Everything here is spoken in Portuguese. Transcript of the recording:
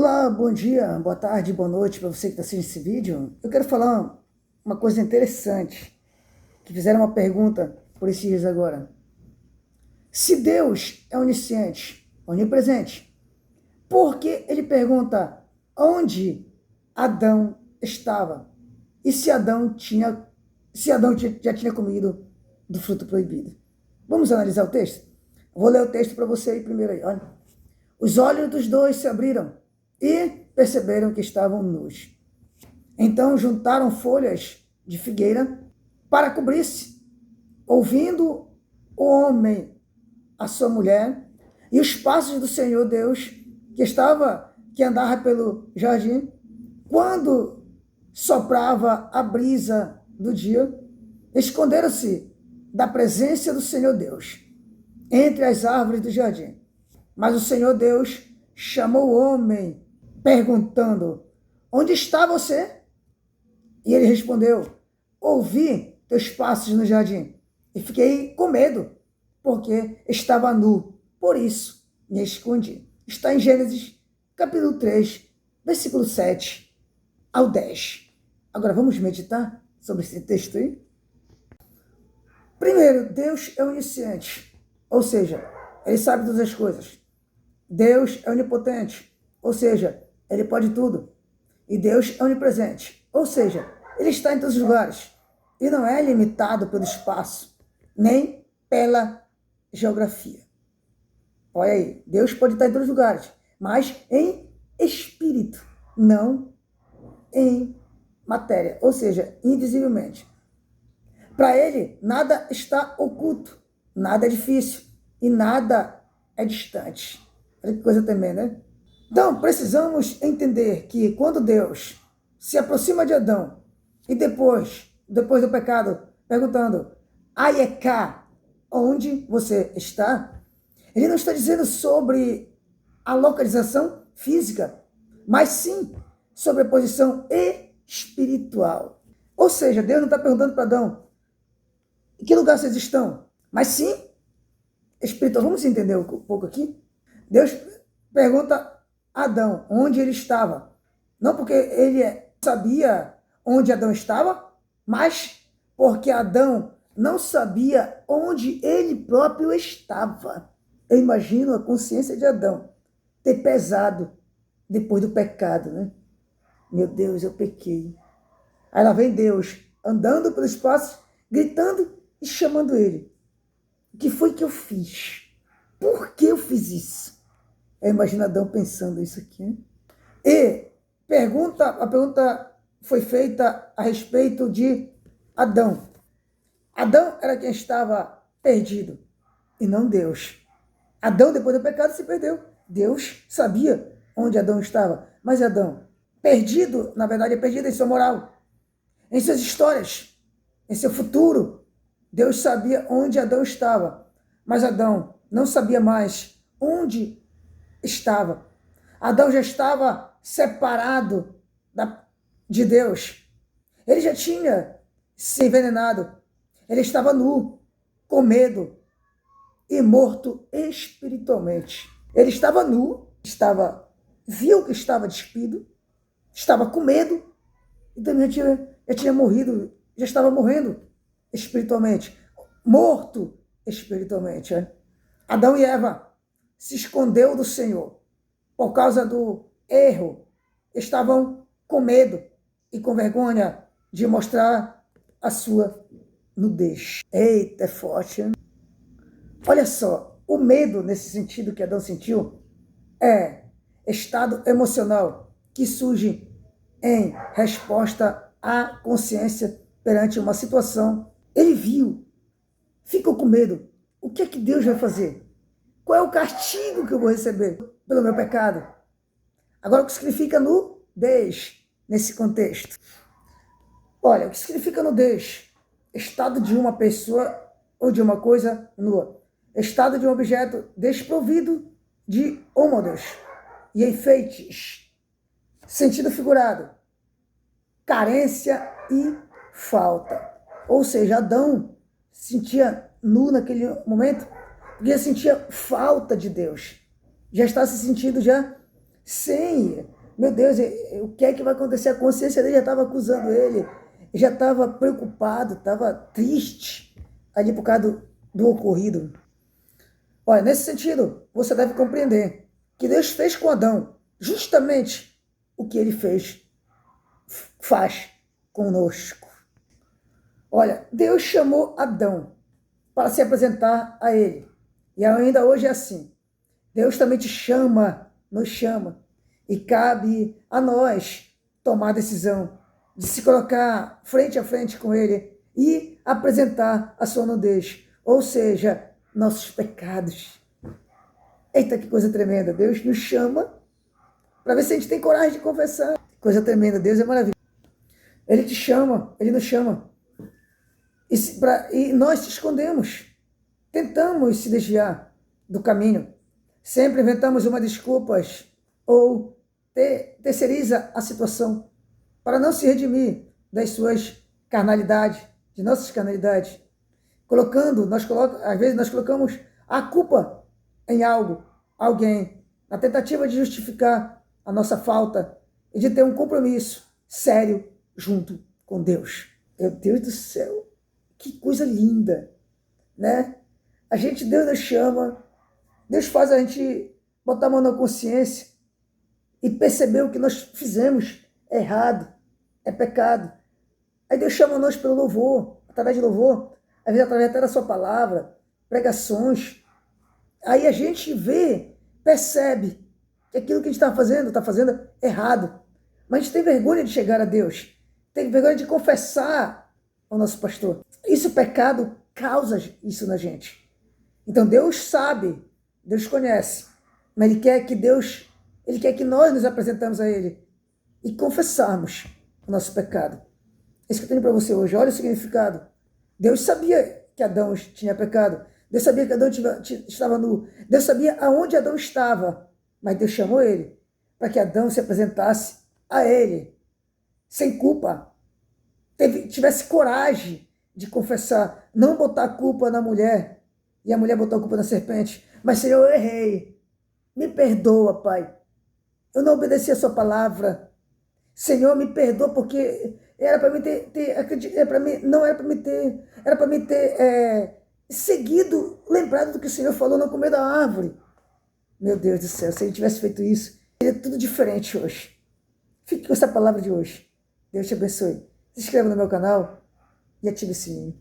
Olá, bom dia, boa tarde, boa noite para você que está assistindo esse vídeo. Eu quero falar uma coisa interessante, que fizeram uma pergunta por esses dias agora. Se Deus é onisciente, onipresente, por que ele pergunta onde Adão estava? E se Adão já tinha comido do fruto proibido? Vamos analisar o texto? Vou ler o texto para você aí primeiro aí, olha. Os olhos dos dois se abriram e perceberam que estavam nus. Então juntaram folhas de figueira para cobrir-se. Ouvindo o homem a sua mulher e os passos do Senhor Deus que andava pelo jardim, quando soprava a brisa do dia, esconderam-se da presença do Senhor Deus entre as árvores do jardim. Mas o Senhor Deus chamou o homem, perguntando: onde está você? E ele respondeu: ouvi teus passos no jardim e fiquei com medo, porque estava nu, por isso me escondi. Está em Gênesis, capítulo 3, versículo 7 ao 10. Agora vamos meditar sobre esse texto aí? Primeiro, Deus é onisciente, ou seja, ele sabe todas as coisas. Deus é onipotente, ou seja, ele pode tudo. E Deus é onipresente, ou seja, ele está em todos os lugares. E não é limitado pelo espaço, nem pela geografia. Olha aí, Deus pode estar em todos os lugares, mas em espírito, não em matéria, ou seja, invisivelmente. Para ele, nada está oculto, nada é difícil e nada é distante. Olha que coisa também, né? Então, precisamos entender que quando Deus se aproxima de Adão e depois do pecado, perguntando: aí é cá, onde você está? Ele não está dizendo sobre a localização física, mas sim sobre a posição espiritual. Ou seja, Deus não está perguntando para Adão em que lugar vocês estão, mas sim espiritual. Vamos entender um pouco aqui? Deus pergunta a Adão onde ele estava. Não porque ele sabia onde Adão estava, mas porque Adão não sabia onde ele próprio estava. Eu imagino a consciência de Adão ter pesado depois do pecado, né? Meu Deus, eu pequei. Aí lá vem Deus andando pelo espaço, gritando e chamando ele. O que foi que eu fiz? Por que eu fiz isso? Eu imagino Adão pensando isso aqui. Hein? E a pergunta foi feita a respeito de Adão. Adão era quem estava perdido e não Deus. Adão, depois do pecado, se perdeu. Deus sabia onde Adão estava. Mas Adão, perdido, na verdade, é perdido em sua moral, em suas histórias, em seu futuro. Deus sabia onde Adão estava, mas Adão não sabia mais onde estava. Adão já estava separado de Deus. Ele já tinha se envenenado. Ele estava nu, com medo e morto espiritualmente. Ele estava nu, viu que estava despido, estava com medo e também já tinha morrido, já estava morrendo espiritualmente, morto espiritualmente. Né? Adão e Eva se escondeu do Senhor por causa do erro. Estavam com medo e com vergonha de mostrar a sua nudez. Eita, é forte, hein? Olha só, o medo nesse sentido que Adão sentiu é estado emocional que surge em resposta à consciência perante uma situação. Ele viu, ficou com medo. O que é que Deus vai fazer? Qual é o castigo que eu vou receber pelo meu pecado? Agora, o que significa nudez nesse contexto? Olha, o que significa nudez? Estado de uma pessoa ou de uma coisa nua. Estado de um objeto desprovido de cômodos e enfeites. Sentido figurado. Carência e falta. Ou seja, Adão se sentia nu naquele momento porque sentia falta de Deus. Já está se sentindo já Sim, meu Deus, o que é que vai acontecer? A consciência dele já estava acusando ele, já estava preocupado, estava triste ali por causa do ocorrido. Olha, nesse sentido, você deve compreender que Deus fez com Adão justamente o que ele faz conosco. Olha, Deus chamou Adão para se apresentar a ele. E ainda hoje é assim. Deus também te chama, nos chama. E cabe a nós tomar a decisão de se colocar frente a frente com ele e apresentar a sua nudez, ou seja, nossos pecados. Eita, que coisa tremenda. Deus nos chama para ver se a gente tem coragem de confessar. Coisa tremenda. Deus é maravilhoso. Ele te chama, ele nos chama. E nós te escondemos. Tentamos se desviar do caminho. Sempre inventamos uma desculpas ou terceiriza a situação para não se redimir das suas carnalidades, de nossas carnalidades. Às vezes nós colocamos a culpa em algo, alguém, na tentativa de justificar a nossa falta e de ter um compromisso sério junto com Deus. Meu Deus do céu, que coisa linda, né? Deus nos chama, Deus faz a gente botar a mão na consciência e perceber o que nós fizemos é errado, é pecado. Aí Deus chama nós pelo louvor, através de louvor, às vezes através até da sua palavra, pregações. Aí a gente vê, percebe que aquilo que a gente está fazendo errado. Mas a gente tem vergonha de chegar a Deus, tem vergonha de confessar ao nosso pastor. Isso, o pecado, causa isso na gente. Então Deus sabe, Deus conhece, mas Ele quer que nós nos apresentamos a Ele e confessarmos o nosso pecado. É isso que eu tenho para você hoje. Olha o significado. Deus sabia que Adão tinha pecado. Deus sabia que Adão estava nu. Deus sabia aonde Adão estava. Mas Deus chamou ele para que Adão se apresentasse a ele sem culpa. Tivesse coragem de confessar. Não botar a culpa na mulher. E a mulher botou a culpa na serpente. Mas, Senhor, eu errei. Me perdoa, Pai. Eu não obedeci a sua palavra. Senhor, me perdoa porque era para mim não era para mim ter seguido, lembrado do que o Senhor falou, não comer da árvore. Meu Deus do céu, se ele tivesse feito isso, seria tudo diferente hoje. Fique com essa palavra de hoje. Deus te abençoe. Se inscreva no meu canal e ative o sininho.